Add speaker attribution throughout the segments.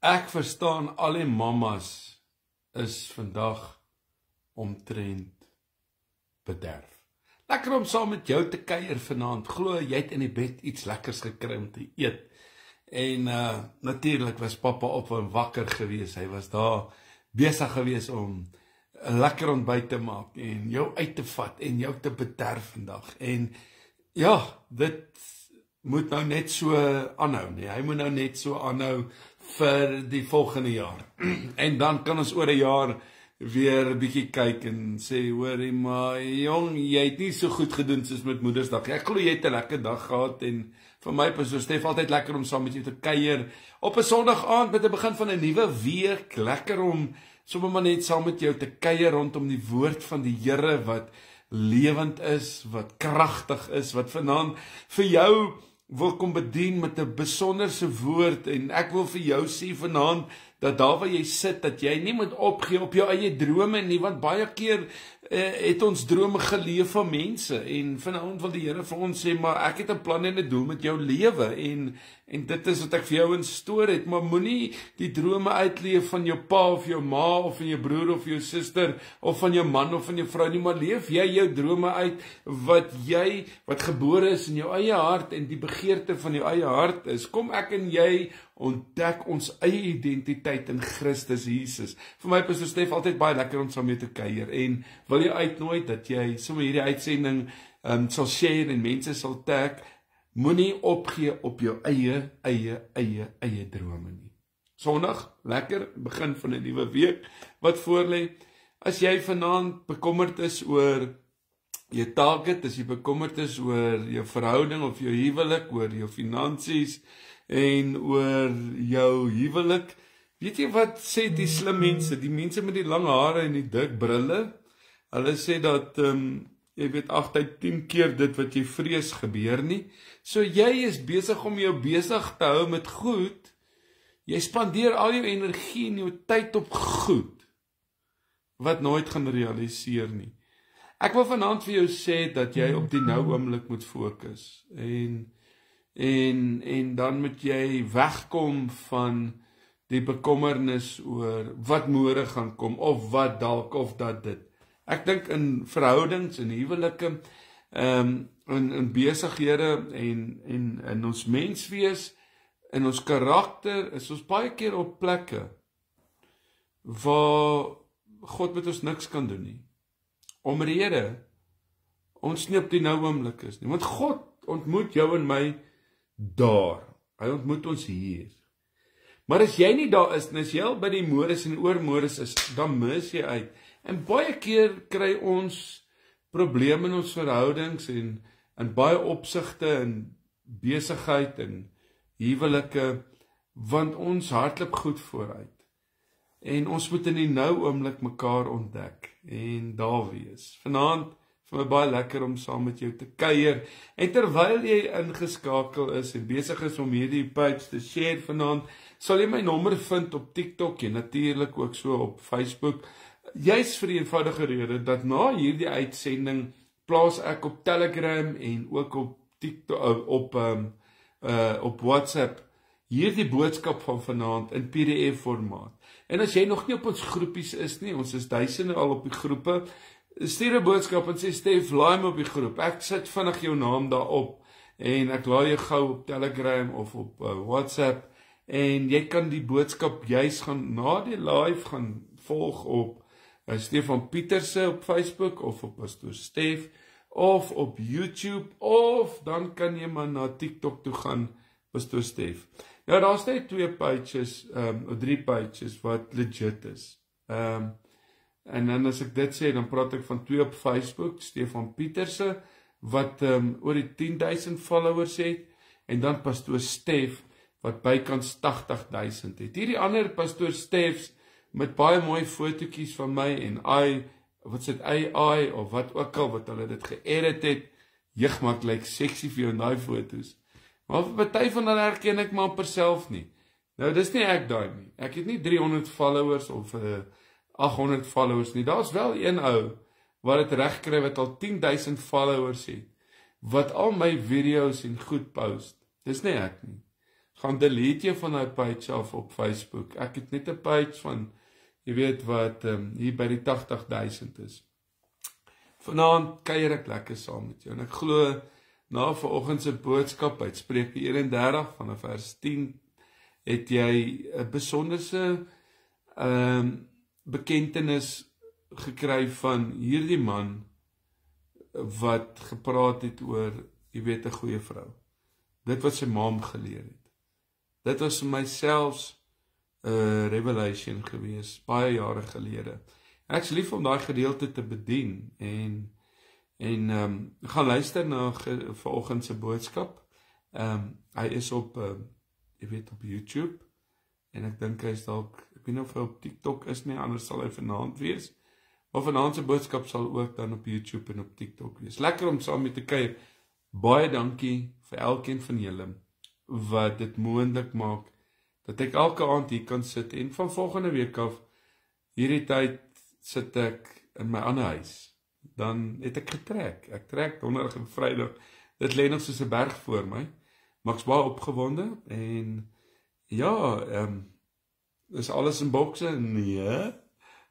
Speaker 1: Ek verstaan al die mammas is vandag omtrent bederf. Lekker om saam met jou te kuier vanaand. Glo jy het in die bed iets lekkers gekry om te eet. En natuurlik was pappa op en wakker gewees. Hy was daar besig gewees om 'n lekker ontbyt te maak en jou uit te vat en jou te bederf vandag. En ja, dit moet nou net so aanhou, nee. Hy moet nou net so aanhou vir die volgende jaar. En dan kan ons oor 'n jaar weer 'n bietjie kyk en sê, hoorie, maar jong, jy het nie so goed gedoen soos met Moedersdag. Ek glo jy het 'n lekker dag gehad en vir my Pastor Stef altyd lekker om saam met jou te kuier op 'n Sondag aand met 'n begin van 'n nuwe week. Lekker om sommer maar net saam met jou te kuier rondom die woord van die Here wat lewend is, wat kragtig is, wat vanaand vir jou wil kom bedien met 'n besonderse woord. En ek wil vir jou sê vanaand dat daar waar jy sit, dat jy nie moet opgee op jou eie drome nie, want baie keer het ons drome geleef van mense, en vanaand wil die Here vir ons sê, maar ek het 'n plan en 'n doel met jou lewe, en dit is wat ek vir jou instoor het, maar moenie die drome uitleef van jou pa of jou ma of van jou broer of jou suster of van jou man of van jou vrou nie, maar leef jy jou drome uit wat gebore is in jou eie hart en die begeerte van jou eie hart is. Kom ek en jy ontdek ons eie identiteit in Christus Jesus. Vir my Pastor Stef altyd baie lekker om saam mee te kuier, en wil jy uitnooi dat jy sommer hierdie uitsending sal share en mense sal tag. Moenie opgee op jou eie drome nie. Sondag, lekker, begin van 'n nuwe week wat voorlê. As jy vanaand bekommerd is oor jou target, as jy bekommerd is oor jou verhouding of jou huwelik, oor jou finansies en oor jou huwelik, weet jy wat sê die slim mense, die mense met die lang hare en die dik brille? Hulle sê dat jy weet 8 uit 10 keer dit wat jy vrees gebeur nie. So jy is besig om jou besig te hou met goed. Jy spandeer al jou energie en jou tyd op goed wat nooit gaan realiseer nie. Ek wil vanaand vir jou sê dat jy op die nou oomblik moet fokus. En dan moet jy wegkom van die bekommernis oor wat môre gaan kom of wat dalk of dat dit. Ek dink in verhoudings, in huwelike, in besighede en in ons menswees, in ons karakter, is ons baie keer op plekke waar God met ons niks kan doen nie. Omrede ons nie op die nou oomblik is nie. Want God ontmoet jou en my daar. Hy ontmoet ons hier. Maar as jy nie daar is, en as jy al by die môres en oormôres is, dan mis jy uit. En baie keer kry ons probleme in ons verhoudings en in baie opsigte in besigheid en huwelike, want ons hardloop goed vooruit. En ons moet in die nou oomblik mekaar ontdek en daar wees. Vanaand vir my baie lekker om saam met jou te kuier. En terwyl jy ingeskakel is en besig is om hierdie page te share vanaand, sal jy my nommer vind op TikTok en natuurlik ook so op Facebook. Juist vir die eenvoudige rede dat na hierdie uitsending plaas ek op Telegram en ook op TikTok op WhatsApp hierdie boodskap van vanaand in PDF formaat. En as jy nog nie op ons groepies is nie, ons is duisende al op die groepe, stuur 'n boodskap en sê Stef, laai my op die groep. Ek sit vinnig jou naam daarop en ek laai jou gou op Telegram of op WhatsApp en jy kan die boodskap juis gaan na die live gaan volg op Stefan Pieterse op Facebook of op Pastor Stef of op YouTube of dan kan jy maar na TikTok toe gaan Pastor Stef. Ja, daar's net 2 pages, 3 pages wat legit is. En dan as ek dit sê, dan praat ek van 2 op Facebook, Stefan Pieterse wat oor die 10,000 followers het en dan Pastor Stef wat bykans 80,000 het. Hierdie ander Pastor Stefs met baie mooi fotootjies van my en AI of wat ook al wat hulle dit geëdit het. Jig, maar ek lyk sexy vir jou in daai foto's. Maar vir party van hulle herken ek maar per self nie. Nou dis nie ek daai nie. Ek het nie 300 followers of 800 followers nie. Daar's wel een ou wat dit reg kry wat al 10,000 followers het, wat al my video's en goed post. Dis nie ek nie. gaan delete jy van die page af op Facebook. Ek het net 'n page van, jy weet wat, hier by die 80.000 is. Vanaand kuier ek lekker saam met jou, en ek glo, na vanoggend se boodskap uit Spreuke 31 vanaf vers 10, het jy 'n besonderse bekentenis gekry van hierdie man, wat gepraat het oor, jy weet, 'n goeie vrou. Dit wat sy mam geleer het. Dit was vir my selfs 'n revelation gewees, baie jare gelede. Ek is lief om daai gedeelte te bedien, en gaan luister na vanoggend se boodskap. Hy is op, jy weet, op YouTube, en ek dink hy is dalk, ek weet nie of hy op TikTok is nie, anders sal hy vanaand wees. Maar vanaand se boodskap sal ook dan op YouTube en op TikTok wees. Lekker om saam met te kuier. Baie dankie vir elkeen van julle wat dit moontlik maak dat ek elke aand hier kan sit, en van volgende week af, hierdie tyd sit ek in my ander huis. Dan het ek getrek. Ek trek donderdag en Vrydag. Dit lê nog soos 'n berg voor my. Maar ek's baie opgewonde, en ja, is alles in bokse? Nee.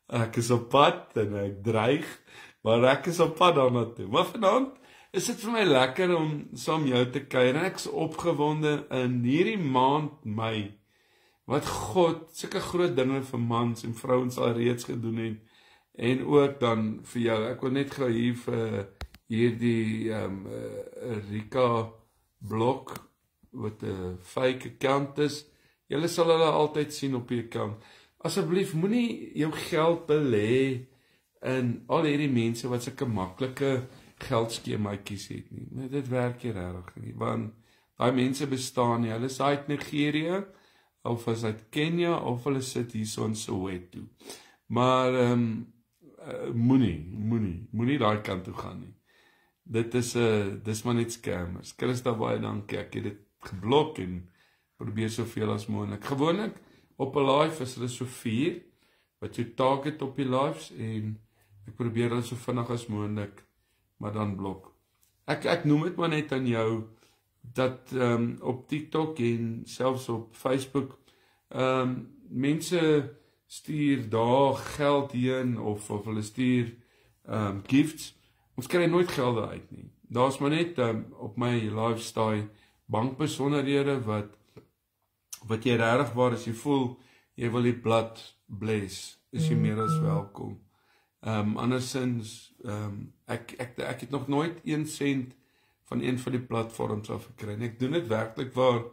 Speaker 1: Ek is op pad, en ek dreig, maar ek is op pad daarna toe. Maar vanaand is dit vir my lekker om saam jou te kuier, en ek is opgewonde in hierdie maand Mei, wat God sulke groot dinge vir mans en vrouens al reeds gedoen het, en ook dan vir jou. Ek wil net gou hier vir hierdie Rika Blok, wat 'n fake account is. Julle sal hulle altyd sien op die account. Asseblief, moenie jou geld belê in al hierdie mense wat sulke maklike geldskemaatjies het nie. Nee, dit werk nie regtig nie, want daai mense bestaan nie. Hulle is uit Nigerië, of is uit Kenia, of hulle sit hier in Soweto. Maar moenie daai kant toe gaan nie. Dit is maar net scammers. Christa, baie dankie. Ek het dit geblok en probeer soveel as moontlik. Gewoonlik op 'n live is hulle so 4 wat jy target op die lives, en ek probeer hulle so vinnig as moontlik, maar dan blok. Ek noem dit maar net aan jou dat op TikTok en selfs op Facebook mense stuur daar geld heen, of hulle stuur gifts. Ons kry nooit gelde uit nie. Daar's maar net op my lifestyle bankbesonderhede wat jy regtig waar as jy voel jy wil die blad bless, is jy meer as welkom. Andersins ek het nog nooit 1 sent van een van die platforms af gekry. Ek doen dit werklik waar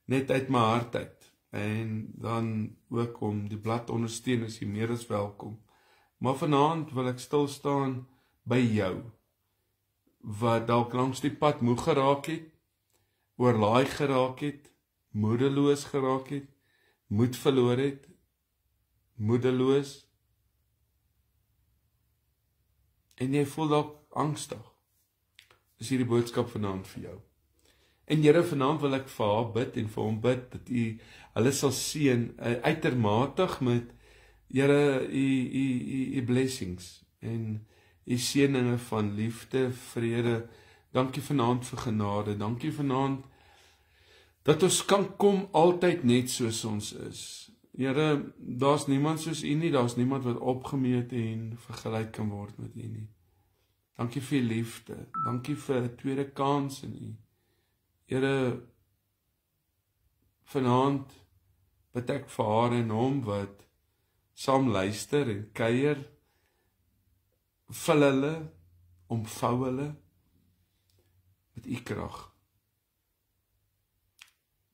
Speaker 1: net uit my hart uit. En dan ook om die blad ondersteun, is jy meer as welkom. Maar vanaand wil ek stil staan by jou, wat dalk langs die pad moeg geraak het, oorlaai geraak het, moedeloos geraak het, moed verloor het, moedeloos, en jy voel dalk angstig. Is hierdie boodskap vanaand vir jou. En Here, vanaand wil ek vir haar bid en vir hom bid, dat U hulle sal seën, uitermatig met, Here, U blessings, en U seëninge van liefde, vrede. Dankie vanaand vir genade, dankie vanaand, dat ons kan kom altyd net soos ons is. Here, daar's niemand soos U nie, daar's niemand wat opgemeet en vergelyk kan word met U nie. Dankie vir U liefde, dankie vir 'n tweede kans in U. Here, vanaand bid ek vir haar en hom wat saam luister en kuier, vul hulle, omvou hulle met U krag.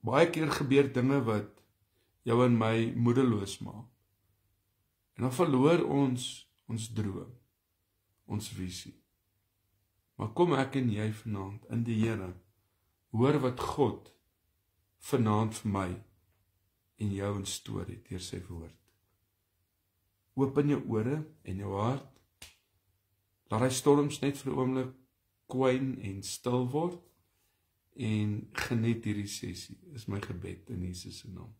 Speaker 1: Baie keer gebeur dinge wat jou en my moedeloos maak. En dan verloor ons droom, ons visie. Maar kom ek en jy vanaand in die Here, hoor wat God vanaand vir my en jou instoor het deur sy woord. Open jou ore en jou hart, laat hy storms net vir 'n oomblik kwyn en stil word, en geniet hierdie sessie, is my gebed in Jesus se naam.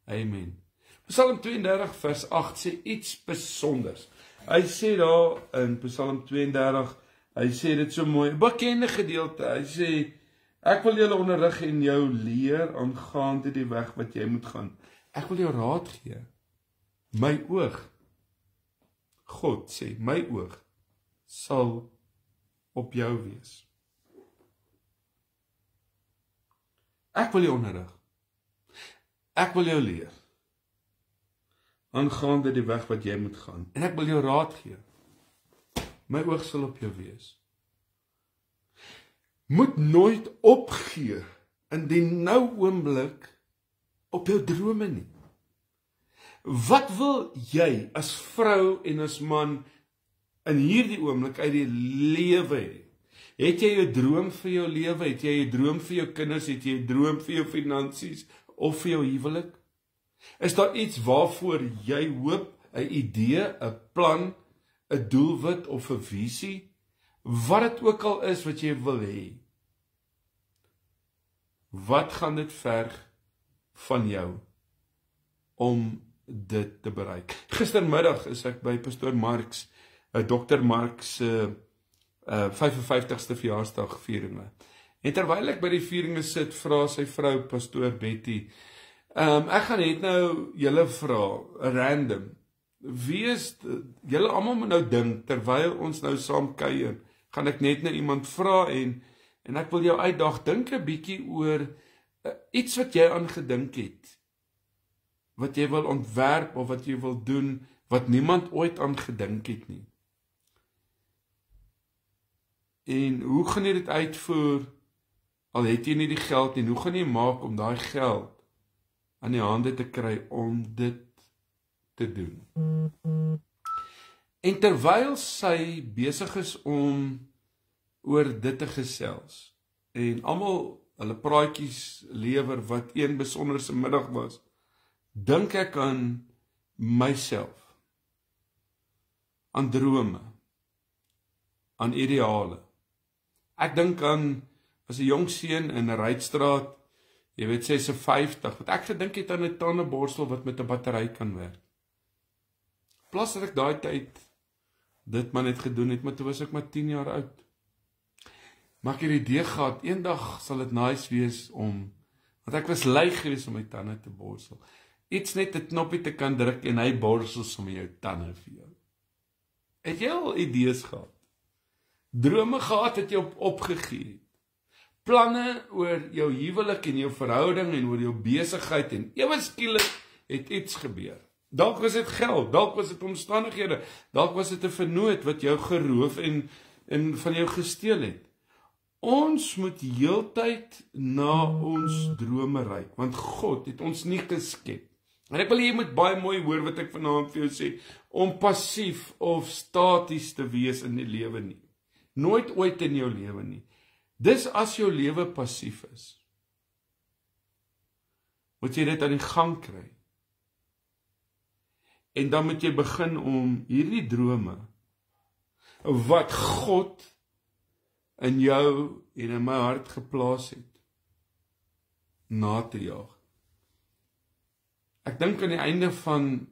Speaker 1: Amen. Psalm 32 vers 8 sê iets besonders. Hy sê daar in Psalm 32, hy sê dit so mooi, bekende gedeelte, hy sê, Ek wil julle onderrig en jou leer aangaande die weg wat jy moet gaan. Ek wil jou raad gee. My oog, God sê, my oog sal op jou wees. Ek wil jou onderrig. Ek wil jou leer aangaande die weg wat jy moet gaan. En ek wil jou raad gee. My oog sal op jou wees. Moet nooit opgee in die nou oomblik op jou drome nie. Wat wil jy as vrou en as man in hierdie oomblik uit die lewe hê? Het jy 'n droom vir jou lewe? Het jy 'n droom vir jou kinders? Het jy 'n droom vir jou finansies of vir jou huwelik? Is daar iets waarvoor jy hoop, 'n idee, 'n plan, 'n doelwit of 'n visie? Wat dit ook al is wat jy wil hê. Wat gaan dit verg van jou om dit te bereik? Gistermiddag is ek by Pastoor Marks, Dr. Marks se 55ste verjaarsdagvieringe. En terwyl ek by die vieringe sit, vra sy vrou, Pastoor Betty, ek gaan net nou julle vra, random, wie is, julle almal moet nou dink, terwyl ons nou saam kuier, gaan ek net nou iemand vra en ek wil jou uitdaag, dink 'n bietjie oor iets wat jy aan gedink het, wat jy wil ontwerp of wat jy wil doen, wat niemand ooit aan gedink het nie. En hoe gaan jy dit uitvoer, al het jy nie die geld nie, hoe gaan jy maak om daai geld aan die hande te kry om dit te doen? En terwyl sy besig is om oor dit te gesels, en almal hulle praatjies lewer wat een besonderse middag was, dink ek aan myself, aan drome, aan ideale. Ek dink aan, as 'n jong seun in 'n Rystraat, jy weet, sy is 50, wat ek gedink het aan 'n tandeborstel wat met 'n battery kan werk. Plus dat ek daai tyd dit maar net gedoen het, maar toe was ek maar 10 jaar oud. Maar ek het die idee gehad, eendag sal dit nice wees om, want ek was lui gewees om my tande te borsel, iets net 'n knoppie te kan druk en hy borsel sommer jou tande vir jou. Het jy al idees gehad? Drome gehad wat jy opgegee het? Planne oor jou huwelik en jou verhouding en oor jou besigheid en ewe skielik het iets gebeur. Dalk was dit geld, dalk was dit omstandighede, dalk was dit 'n vernoot wat jou geroof en van jou gesteel het. Ons moet heeltyd na ons drome reik, want God het ons nie geskep. En ek wil jy moet baie mooi hoor wat ek vanaand vir jou sê, om passief of staties te wees in die lewe nie. Nooit ooit in jou lewe nie. Dis as jou lewe passief is, moet jy dit aan die gang kry. En dan moet jy begin om hierdie drome, wat God in jou en in my hart geplaas het, na te jaag. Ek dink aan die einde van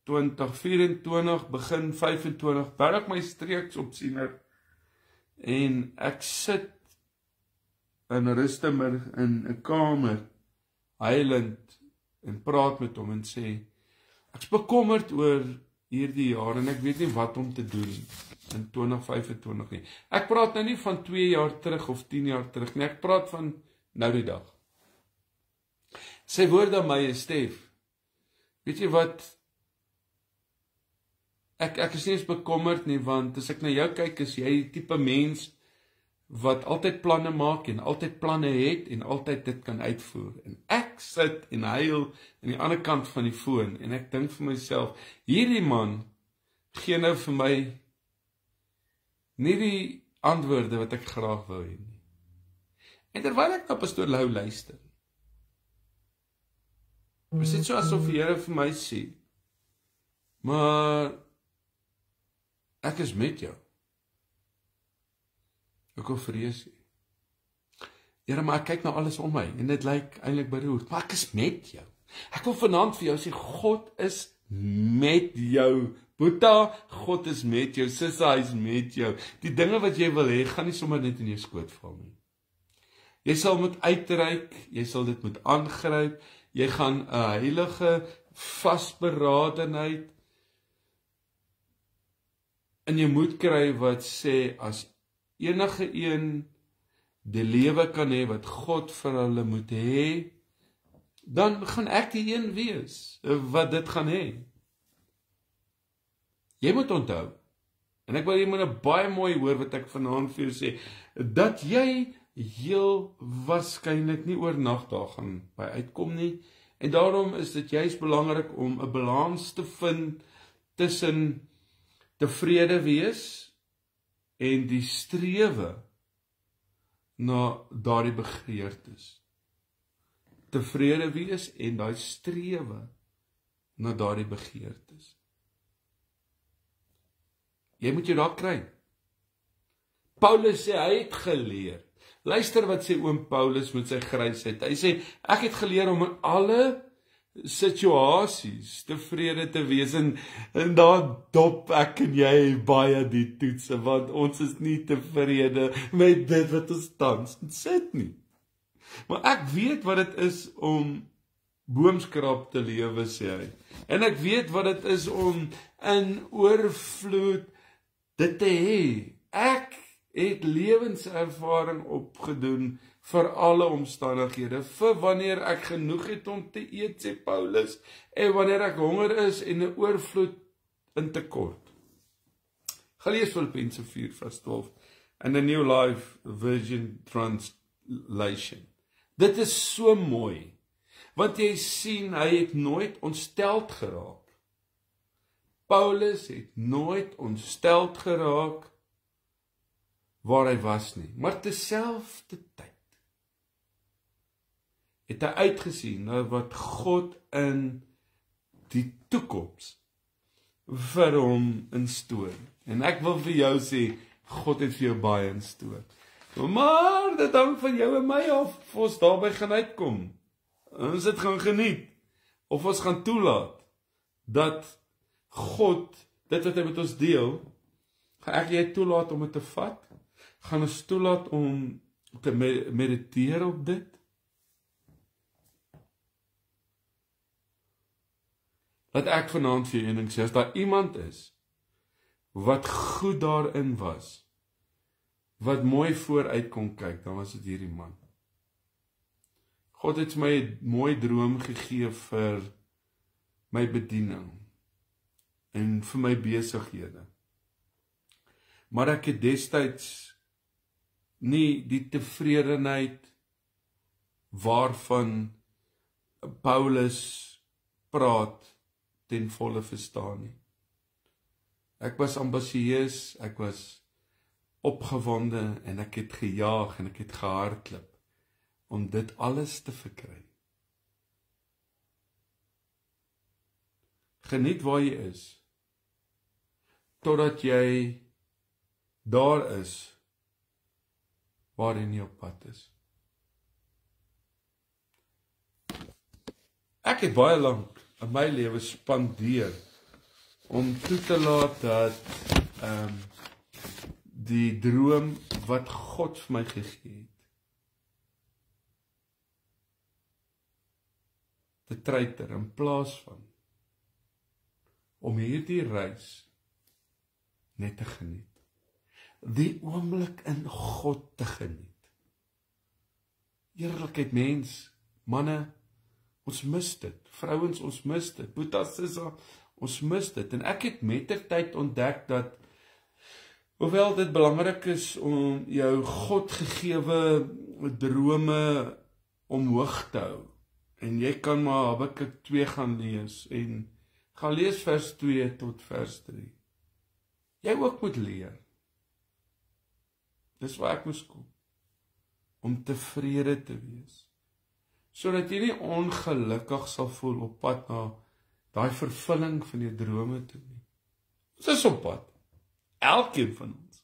Speaker 1: 2024, begin 25, bou ek my streeksopsiener, en ek sit in Rustenburg in 'n kamer, huilend, en praat met hom en sê, ek is bekommerd oor hierdie jaar, en ek weet nie wat om te doen in 2025 nie. Ek praat nou nie van 2 jaar terug of 10 jaar terug nie, ek praat van nou die dag. Sy woorde aan my is, Stef, weet jy wat, ek is nie eens bekommerd nie, want as ek na jou kyk, is jy die tipe mens wat altyd planne maak en altyd planne het en altyd dit kan uitvoer. En ek sit en huil aan die ander kant van die foon en ek dink vir myself, hierdie man gee nou vir my nie die antwoorde wat ek graag wou hê nie. En terwyl ek na Pastoor Lou luister, is dit so asof die Here vir my sê, maar ek is met jou. Ek wil vrees jy. Here, maar ek kyk na alles om my en dit lyk eintlik beroerd, maar ek is met jou. Ek wil vanaand vir jou sê, God is met jou. Boeta, God is met jou. Sissa, hy is met jou. Die dinge wat jy wil hê, gaan nie sommer net in jou skoot val nie. Jy sal moet uitreik, jy sal dit moet aangryp, jy gaan 'n heilige vasberadenheid in jou moed kry wat sê, as enige een die lewe kan hê wat God vir hulle moet hê, dan gaan ek die een wees wat dit gaan hê. Jy moet onthou, en ek wil jy moet baie mooi hoor wat ek vanaand vir jou sê, dat jy heel waarskynlik nie oornag daar gaan by uitkom nie, en daarom is dit juist belangrik om 'n balans te vind tussen tevrede wees en die strewe na daardie begeertes. Tevrede wees en daai strewe na daardie begeertes. Jy moet jou daar kry. Paulus sê hy het geleer. Luister wat sê oom Paulus met sy grysheid. Hy sê ek het geleer om in alle situasies tevrede te wees, en daar dop ek en jy baie die toetse, want ons is nie tevrede met dit wat ons tans sit nie. Maar ek weet wat dit is om boomskrap te lewe, sê hy. En ek weet wat dit is om in oorvloed dit te hê. Ek het lewenservaring opgedoen vir alle omstandighede, vir wanneer ek genoeg het om te eet, sê Paulus, en wanneer ek honger is en 'n oorvloed in tekort. Gaan lees Filippense 4:12 in the New Life Version Translation. Dit is so mooi, want jy sien, hy het nooit ontsteld geraak. Paulus het nooit ontsteld geraak waar hy was nie, maar terselfdertyd het hy uitgesien na wat God in die toekoms vir hom instoor. En ek wil vir jou sê, God het vir jou baie instoor. Maar dit hang van jou en my af, of ons daarby gaan uitkom. Ons dit gaan geniet, of ons gaan toelaat, dat God, dit wat hy met ons deel, gaan ek jy toelaat om dit te vat? Gaan ons toelaat om te mediteer op dit? Laat ek vanaand vir jou een ding sê, as daar iemand is, wat goed daarin was, wat mooi vooruit kon kyk, dan was dit hierdie man. God het my 'n mooi droom gegee vir my bediening, en vir my besighede. Maar ek het destyds nie die tevredenheid waarvan Paulus praat ten volle verstaan nie. Ek was ambisieus, ek was opgewonde, en ek het gejaag en ek het gehardloop om dit alles te verkry. Geniet waar jy is, totdat jy daar is waarin jy op pad is. Ek het baie lank in my lewe spandeer om toe te laat dat die droom wat God vir my gegee het, te treiter in plaas van om hierdie reis net te geniet. Die oomblik in God te geniet. Eerlikheid, mens, manne, ons mis dit. Vrouens, ons mis dit. Boeta, sissa, ons mis dit. En ek het mettertyd ontdek dat, hoewel dit belangrik is om jou God gegewe drome omhoog te hou, en jy kan maar Habakuk 2 gaan lees, en gaan lees vers 2 tot vers 3. Jy ook moet leer. Dis waar ek moes kom, om tevrede te wees, sodat jy nie ongelukkig sal voel op pad na daai vervulling van jou drome toe nie. Ons is op pad, elkeen van ons,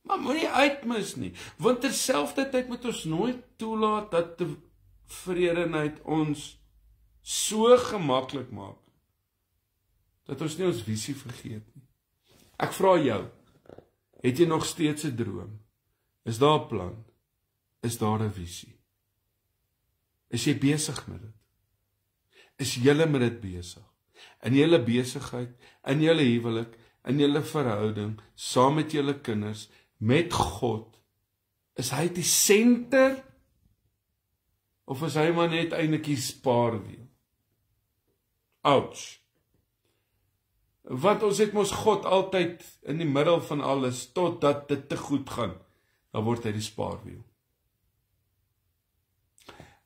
Speaker 1: maar moenie uitmis nie, want terselfdertyd moet ons nooit toelaat dat tevredenheid ons so gemaklik maak, dat ons nie ons visie vergeet nie. Ek vra jou, het jy nog steeds 'n droom? Is daar 'n plan? is daar 'n visie? Is jy besig met dit? Is julle met dit besig? In julle besigheid, in julle huwelik, in julle verhouding, saam met julle kinders, met God, is hy die senter? Of is hy maar net eintlik die spaarwiel? Ouch. Want ons het mos God altyd in die middel van alles, totdat dit te goed gaan, dan word hy die spaarwiel.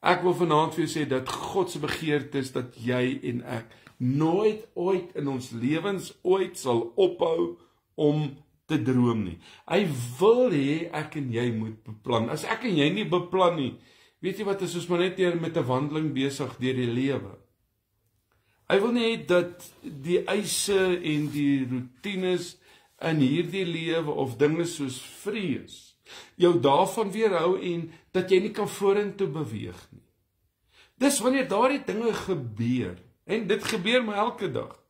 Speaker 1: Ek wil vanaand vir jou sê dat God se begeerte is dat jy en ek nooit ooit in ons lewens ooit sal ophou om te droom nie. Hy wil hê ek en jy moet beplan. As ek en jy nie beplan nie, weet jy wat, is ons maar net hier met 'n wandeling besig deur die lewe. Hy wil nie dat die eise en die routines in hierdie lewe of dinge soos vrees jou daarvan weerhou en dat jy nie kan vorentoe beweeg nie. Dis wanneer daardie dinge gebeur, en dit gebeur maar elke dag,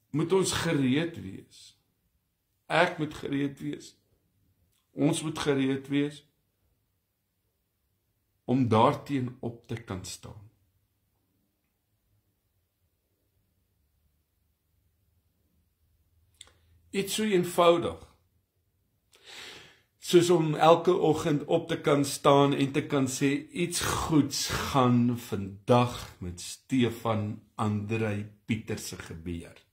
Speaker 1: moet ons gereed wees. Ek moet gereed wees. Ons moet gereed wees om daarteen op te kan staan. Iets so eenvoudig, soos om elke oggend op te kan staan en te kan sê, iets goeds gaan vandag met Stefan Andrei Pieterse gebeur.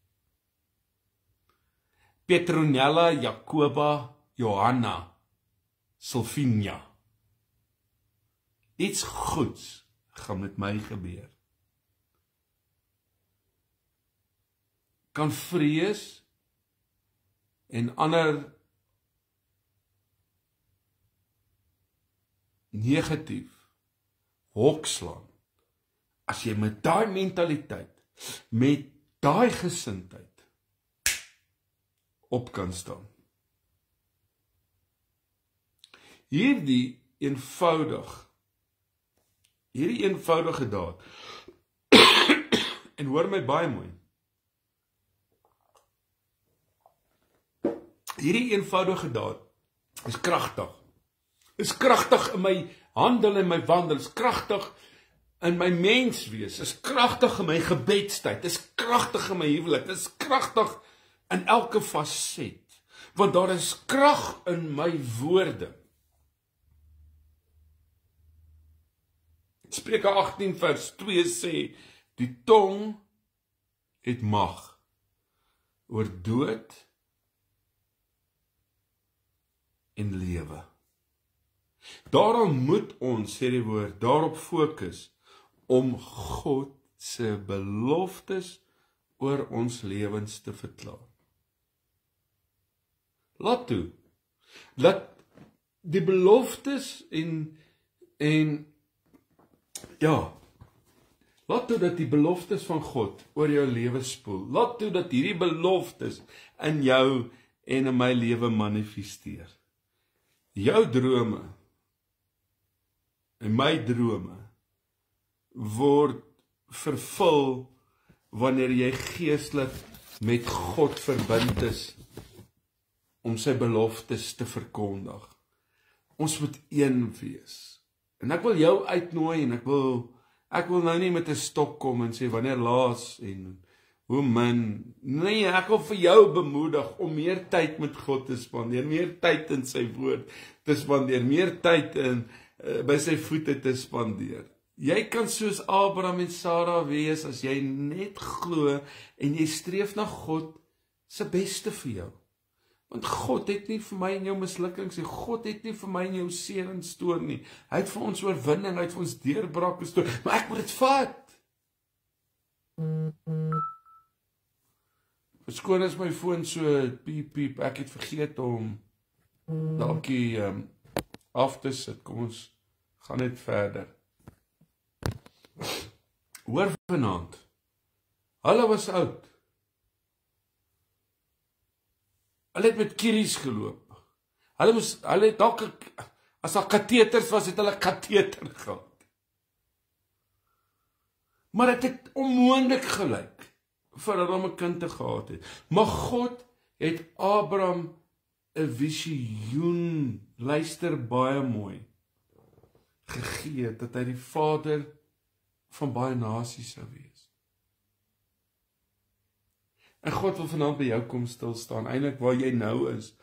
Speaker 1: Petronella Jacoba Johanna Silvinia. Iets goeds gaan met my gebeur. Kan vrees en ander negatief hokslaan, as jy met daai mentaliteit, met daai gesindheid op kan staan. Hierdie eenvoudige daad, en hoor my baie mooi, hierdie eenvoudige daad is kragtig. Is kragtig in my handel en my wandel, is kragtig in my menswees, is kragtig in my gebedstyd, is kragtig in my huwelik, is kragtig in elke faset, want daar is krag in my woorde. Spreuke 18 vers 2 sê, die tong het mag oor dood en lewe. Daarom moet ons, sê die woord, daarop fokus om God se beloftes oor ons lewens te verklaar. Laat toe, laat die beloftes laat toe dat die beloftes van God oor jou lewe spoel. Laat toe dat hierdie beloftes in jou en in my lewe manifesteer. Jou drome en my drome word vervul wanneer jy geestelik met God verbind is om sy beloftes te verkondig. Ons moet een wees. En ek wil jou uitnooi en ek wil nou nie met 'n stok kom en sê wanneer laas en hoe min. Nee, ek wil vir jou bemoedig om meer tyd met God te spandeer, meer tyd in sy woord te spandeer, meer tyd by sy voete te spandeer. Jy kan soos Abraham en Sarah wees as jy net glo en jy streef na God se beste vir jou. Want God het nie vir my en jou mislukkings nie. God het nie vir my en jou seer en stoor nie. Hy het vir ons oorwinning, hy het vir ons deurbraak gestoor, maar ek moet dit vat. Verskoon as my foon so piep, ek het vergeet om dalkie af te sit. Kom ons gaan net verder. Hoor vanaand, hulle was oud. Hulle het met kieries geloop. Hulle het dalk, as daar kateters was, het hulle kateter gehad. Maar dit het onmoontlik gelyk vir hulle om 'n kind te gehad het. Maar God het Abraham 'n visioen, luister baie mooi, gegee dat hy die vader van baie nasies sou wees. En God wil vanaand by jou kom stil staan, eintlik waar jy nou is.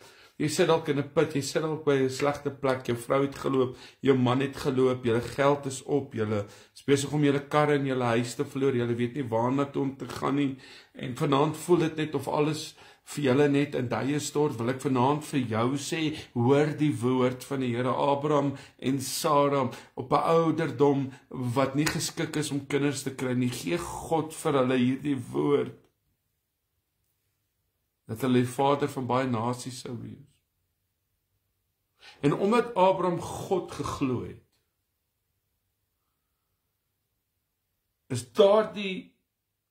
Speaker 1: Jy sit dalk in 'n put, jy sit dalk by 'n slegte plek, jou vrou het geloop, jou man het geloop, julle geld is op, julle is besig om julle karre en julle huis te verloor, julle weet nie waarna toe om te gaan nie, en vanaand voel dit net of alles vir julle net in duie stort. Wil ek vanaand vir jou sê, hoor die woord van die Here. Abraham en Sara op 'n ouderdom wat nie geskik is om kinders te kry nie, gee God vir hulle hierdie woord, dat hulle die vader van baie nasies sou wees. En omdat Abraham God geglo het, is daardie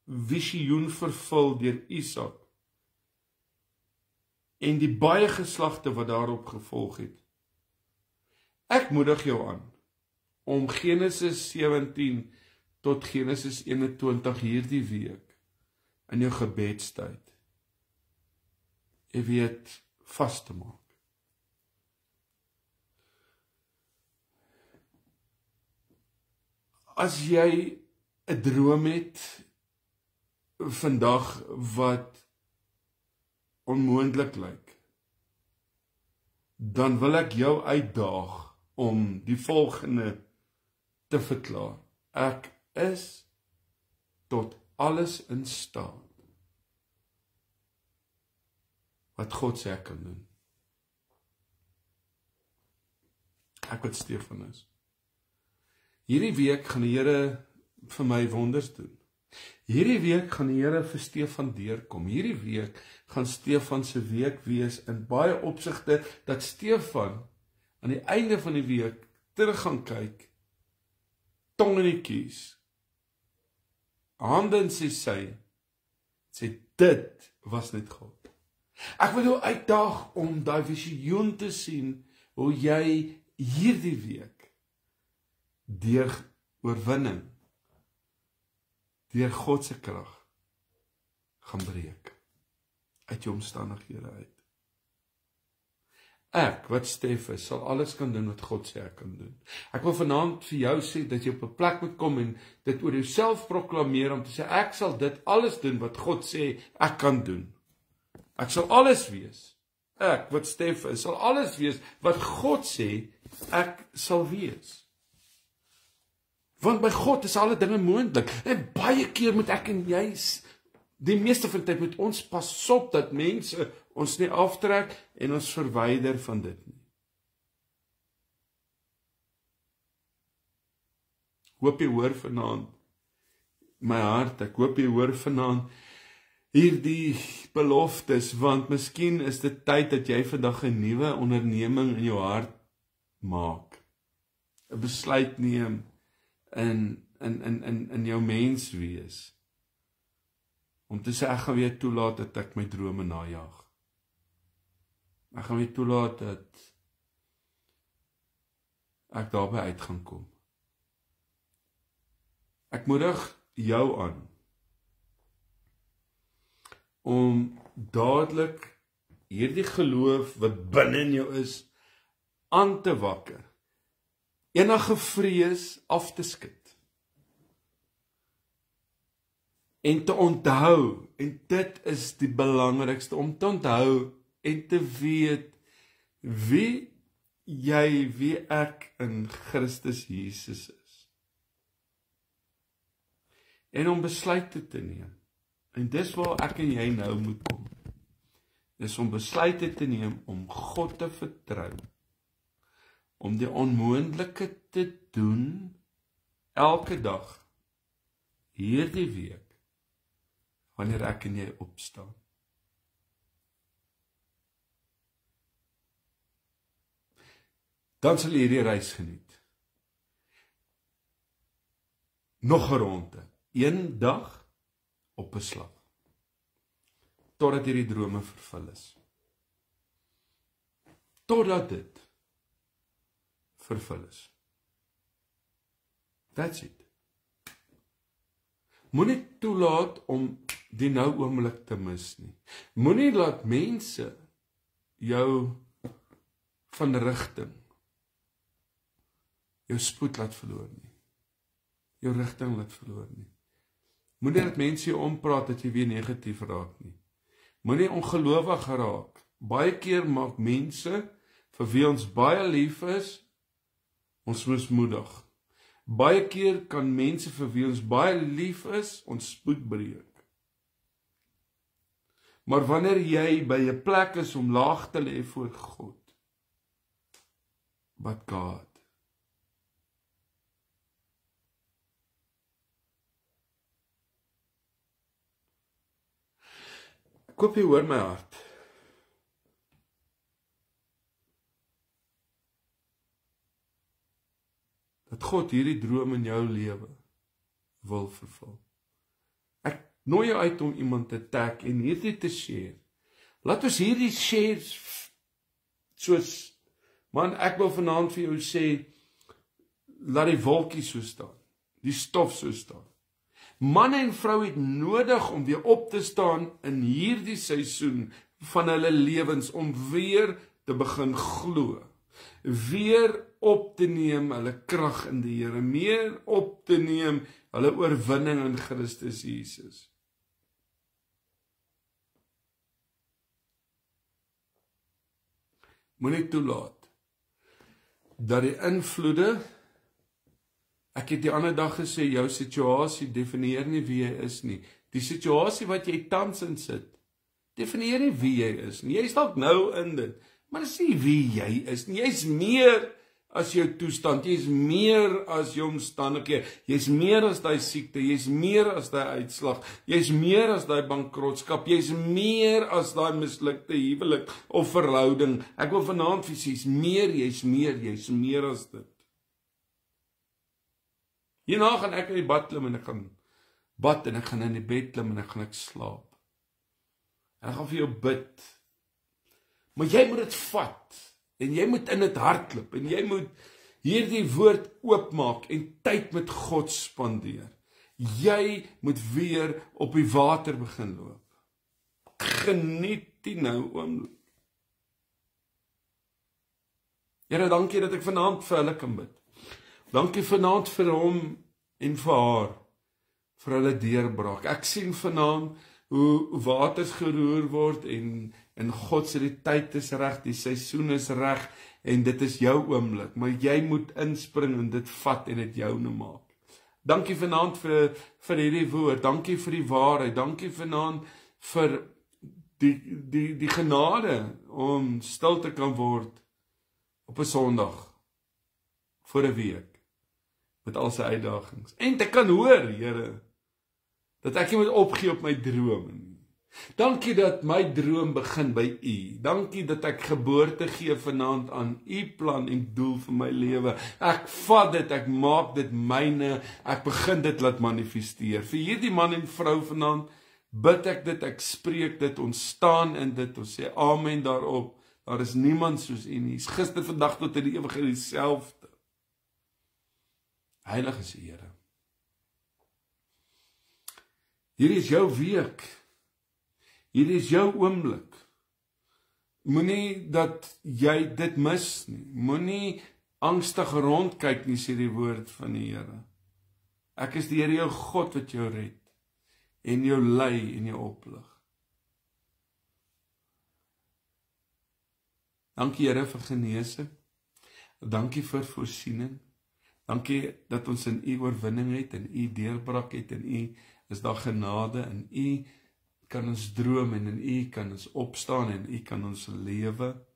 Speaker 1: visioen vervul deur Isak en die baie geslagte wat daarop gevolg het. Ek moedig jou aan om Genesis 17 tot Genesis 21 hierdie week in jou gebedstyd, jy weet, vas te maak. As jy 'n droom het vandag wat onmoontlik lyk, dan wil ek jou uitdaag om die volgende te verklaar. Ek is tot alles in staat wat God sê ek kan doen. Ek wat Stefan is. Hierdie week gaan die Here vir my wonders doen. Hierdie week gaan die Here vir Stefan deurkom. Hierdie week gaan Stefan se week wees in baie opsigte, dat Stefan aan die einde van die week terug gaan kyk, tong in die kies, hande in sy sy, sê dit was net God. Ek wil jou uitdaag om daai visioen te sien, hoe jy hierdie week deur oorwinning, deur God se krag gaan breek uit jou omstandighede uit. Ek, wat Stef is, sal alles kan doen wat God sê ek kan doen. Ek wil vanaand vir jou sê dat jy op 'n plek moet kom en dit oor jouself proklameer om te sê ek sal dit alles doen wat God sê ek kan doen. Ek sal alles wees. Ek, wat Stef is, sal alles wees wat God sê ek sal wees. Want by God is alle dinge moontlik. En baie keer moet ek en jy, die meeste van die tyd moet ons pas op dat mense ons nie aftrek en ons verwyder van dit nie. Hoop jy hoor vanaand my hart, ek hoop jy hoor vanaand hierdie beloftes, want miskien is dit tyd dat jy vandag 'n nuwe onderneming in jou hart maak. 'n Besluit neem in jou mens wees. Om te sê ek gaan weer toelaat dat ek my drome najag. Ek gaan weer toelaat dat ek daarby uit gaan kom. Ek moedig jou aan om dadelik hierdie geloof wat binne in jou is aan te wakker. Enige vrees af te skud. En te onthou, en dit is die belangrikste, om te onthou en te weet wie ek in Christus Jesus is. En om besluite te neem. En dis waar ek en jy nou moet kom. Dis om besluite te neem om God te vertrou. Om die onmoontlike te doen elke dag hierdie week wanneer ek en jy opstaan. Dan sal jy hierdie reis geniet. Nog 'n ronde, een dag op 'n slag, totdat hierdie drome vervul is. Totdat dit vervul is. That's it. Moenie toelaat om die nou oomblik te mis nie. Moenie laat mense jou van rigting, jou spoed laat verloor nie, jou rigting laat verloor nie. Moenie dat mense jou ompraat dat jy weer negatief raak nie. Moenie ongelowig raak. Baie keer maak mense, vir wie ons baie lief is, ons mismoedig. Baie keer kan mense vir wie ons baie lief is, ons spoed breek. Maar wanneer jy by 'n plek is om laag te lê voor God, but God, ek hoop jy hoor my hart. Dat God hierdie droom in jou lewe wil vervul. Ek nooi jou uit om iemand te tag en hierdie te share. Laat ons hierdie share soos, man, ek wil vanaand vir jou sê, laat die wolkies so staan, die stof so staan. Man en vrou het nodig om weer op te staan in hierdie seisoen van hulle lewens, om weer te begin glo, weer op te neem hulle krag in die Here, meer op te neem hulle oorwinning in Christus Jesus. Moenie toelaat dat die invloede, ek het die ander dag gesê, jou situasie definieer nie wie jy is nie. Die situasie wat jy tans in sit, definieer nie wie jy is nie. Jy is dalk nou in dit, maar dis nie wie jy is nie. Jy is meer as jou toestand, jy is meer as jou omstandighede, jy is meer as daai siekte, jy is meer as daai uitslag, jy is meer as daai bankrotskap, jy is meer as daai mislukte huwelik of verhouding. Ek wil vanaand vir jy is meer as dit. Hierna gaan ek in die bad klim en ek gaan bad en ek gaan in die bed klim en ek gaan slaap. En ek gaan vir jou bid. Maar jy moet dit vat. En jy moet in dit hardloop, en jy moet hierdie woord oopmaak en tyd met God spandeer. Jy moet weer op die water begin loop. Geniet die nou oomblik. Here, dankie dat ek vanaand vir hulle kan bid. Dankie vanaand vir hom en vir haar, vir hulle deurbraak. Ek sien vanaand hoe waters geroer word en God sê die tyd is reg, die seisoen is reg en dit is jou oomblik, maar jy moet inspring en dit vat en dit joune maak. Dankie vanaand vir hierdie woord, dankie vir die waarheid, dankie vanaand vir die genade om stil te kan word op 'n Sondag voor 'n week met al sy uitdagings. En te kan hoor, Here, dat ek nie moet opgee op my drome nie. Dankie dat my droom begin by U. Dankie dat ek geboorte gee vanaand aan U plan en doel vir my lewe. Ek vat dit, ek maak dit myne, ek begin dit laat manifesteer. Vir hierdie man en vrou vanaand bid ek dit, ek spreek dit, ons staan in dit, ons sê amen daarop. Daar is niemand soos U nie. Gister, vandag tot in die ewigheid dieselfde. Heilig is U, Here. Hierdie is jou week. Hierdie is jou oomblik. Moenie dat jy dit mis nie. Moenie angstig rondkyk nie, sê die woord van die Here. Ek is die Here jou God wat jou red en jou lei en jou oplig. Dankie Here vir genesing. Dankie vir voorsiening. Dankie dat ons in U oorwinning het, en U deurbraak het, en U is daar genade, en U kan ons droom, en in U kan ons opstaan, en U kan ons lewe,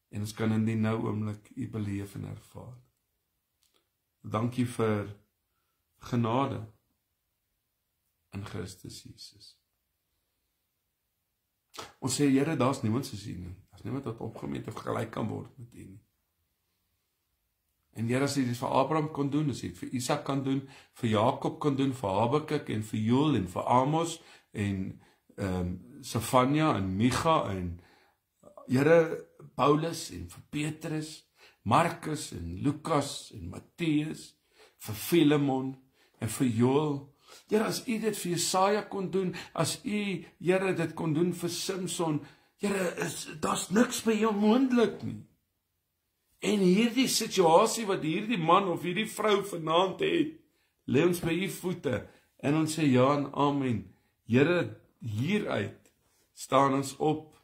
Speaker 1: en ons kan in die nou oomblik U beleef en ervaar. Dankie vir genade in Christus Jesus. Ons sê, Here, daar's niemand soos U nie. Daar's niemand wat opgemeet of gelyk kan word met U nie. En Here, as U dit vir Abraham kon doen, as U dit vir Isak kan doen, vir Jakob kan doen, vir Habakuk en vir Joel en vir Amos en Sefanja en Micha en Here, Paulus en vir Petrus, Markus en Lukas en Matteus, vir Filemon en vir Joel. Here, as U dit vir Jesaja kon doen, as U, Here, dit kon doen vir Samson, Here, daar's niks by jou moontlik nie. En hierdie situasie wat hierdie man of hierdie vrou vanaand het, lê ons by u voete en ons sê ja en amen. Here, hieruit staan ons op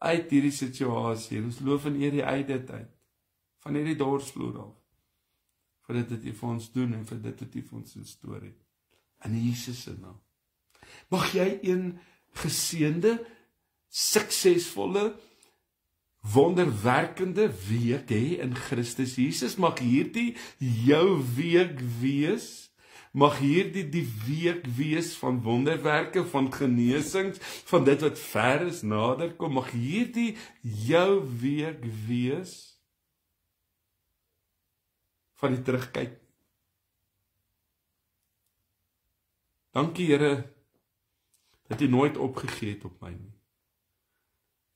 Speaker 1: uit hierdie situasie. En ons loof en eer die uit dit uit. Van hierdie dorsvloer af. Vir dit wat u vir ons doen en vir dit wat u vir ons instoor het. In Jesus se naam. Mag jy een geseënde, suksesvolle, wonderwerkende week hê in Christus Jesus. Mag hierdie jou week wees. Mag hierdie die week wees van wonderwerke, van genesings, van dit wat ver is, nader kom. Mag hierdie jou week wees van die terugkyk. Dankie Here, dat U nooit opgegee het op my nie.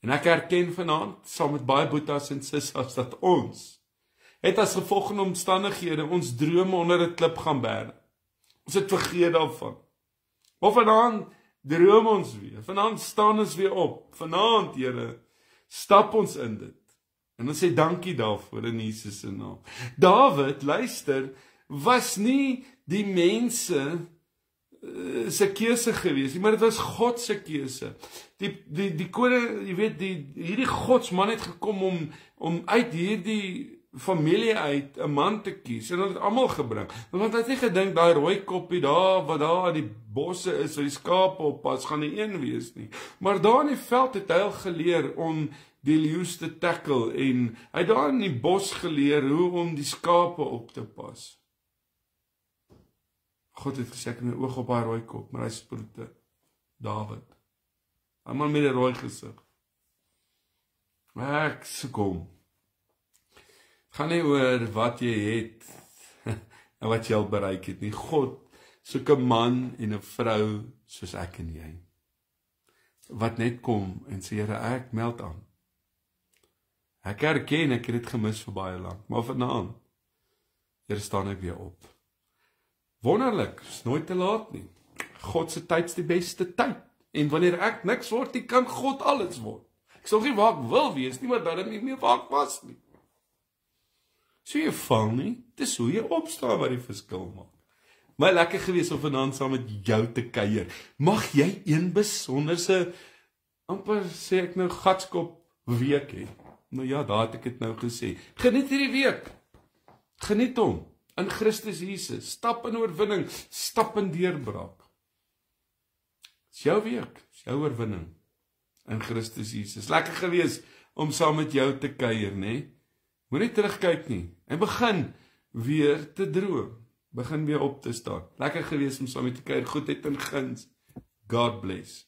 Speaker 1: En ek erken vanaand, saam met baie boetas en sissas, dat ons het as gevolg van omstandighede ons drome onder 'n klip gaan bære. Ons het vergeet daarvan. Maar vanaand droom ons weer. Vanaand staan ons weer op. Vanaand, Here, stap ons in dit. En ons sê dankie daarvoor in Jesus se naam. Dawid, luister, was nie die mense se keuse gewees nie, maar dit was God se keuse. Die koning, jy weet, hierdie godsman het gekom om uit hierdie familie uit 'n man te kies en hulle het almal gebring. Want hy het nie gedink daai rooi koppie daar wat daar in die bosse is, waar die skape oppas, gaan die een wees nie. Maar daar in die veld het hy al geleer om die leeu's te tackle en hy het daar in die bos geleer hoe om die skape op te pas. God het gesê, ek het my oog op haar rooi kop, maar hy sproete. Dawid. Hy man met 'n rooi gesig. Ek kom. Gaan nie oor wat jy het en wat jy al bereik het nie. God soek 'n man en 'n vrou soos ek en jy. Wat net kom en sê, Here, ek meld aan. Ek erken, ek het dit gemis vir baie lank, maar vanaand, Here, staan ek weer op. Wonderlik, is nooit te laat nie. God se tyd's die beste tyd. En wanneer ek niks word, nie kan God alles word. Ek sal nie waar ek wil wees nie, maar dan nie meer waar ek was nie. So jy val nie, dis hoe jy opstaan wat die verskil maak. My lekker gewees om vanaand saam met jou te kuier. Mag jy een besonderse, amper sê ek nou gatskop week hê. Nou ja, daar het ek dit nou gesê. Geniet hierdie week. Geniet hom. In Christus Jesus, stap in oorwinning, stap in deurbraak. Dis jou week, dis jou oorwinning in Christus Jesus. Lekker gewees om saam met jou te kuier, né? Moenie terugkyk nie en begin weer te droom. Begin weer op te staan. Lekker gewees om saam met te kuier. Goedheid en guns. God bless.